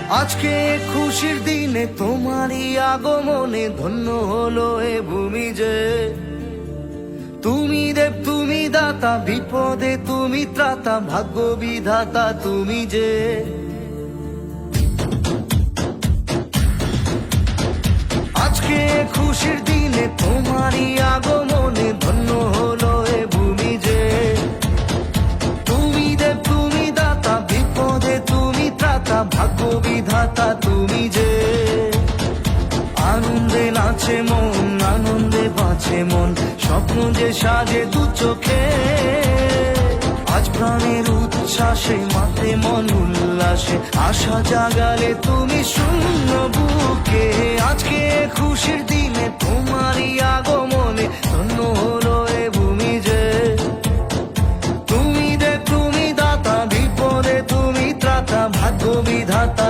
আজকে খুশির দিনে তোমারই আগমনে ধন্য হলো এ ভূমি যে। তুমি দেব তুমি দাতা, বিপদে তুমি ত্রাতা, ভাগ্য বিধাতা তুমি যে। আজকে খুশির দিনে তোমারই আগমনে ধন্য হলো এ ভূমি যে। তুমি দেব তুমি দাতা, বিপদে তুমি ত্রাতা, ভাগ্য বিধাতা তুমি যে। আনন্দে নাচে মন, আনন্দে বাঁচে মন, স্বপ্ন যে সাজে দু চোখে। আজ প্রাণের উচ্ছ্বাসে মাতে মন উল্লাসে, আশা জাগালে তুমি শূন্য বুকে। আজকে খুশির দিনে তোমারই আগমনে ধন্য হলো এ ভূমি যে। তুমি দেব তুমি দাতা, বিপদে তুমি ত্রাতা, ভাগ্য বিধাতা